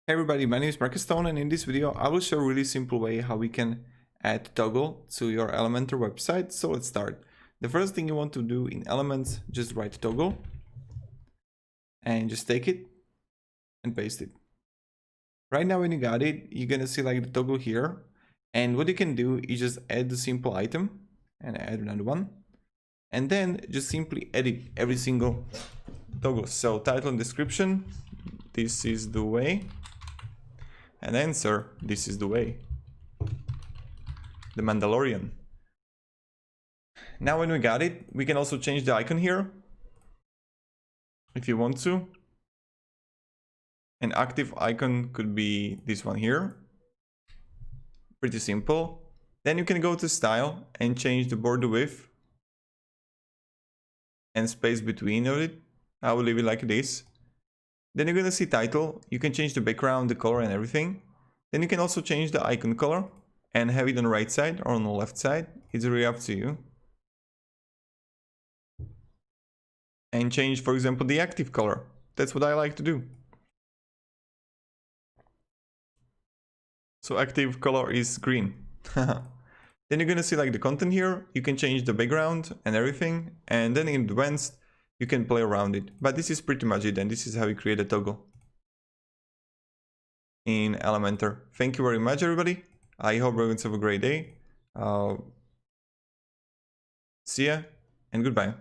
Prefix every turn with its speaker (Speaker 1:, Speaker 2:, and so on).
Speaker 1: Hey everybody, my name is Marcus Stone, and in this video I will show a really simple way how we can add toggle to your Elementor website. So let's start. The first thing you want to do in Elements, just write toggle and just take it and paste it. Right now when you got it, you're gonna see like the toggle here, and what you can do is just add the simple item and add another one, and then just simply edit every single toggle. So title and description, this is the way. And answer, this is the way. The Mandalorian. Now when we got it, we can also change the icon here if you want to. An active icon could be this one here. Pretty simple. Then you can go to style and change the border width and space between of it. I will leave it like this. Then you're gonna see title. You can change the background, the color and everything. Then you can also change the icon color and have it on the right side or on the left side. It's really up to you. And change, for example, the active color. That's what I like to do. So active color is green. Then you're gonna see like the content here. You can change the background and everything. And then in advanced, you can play around it. But this is pretty much it, and this is how you create a toggle in Elementor. Thank you very much, everybody. I hope everyone have a great day. See ya and goodbye.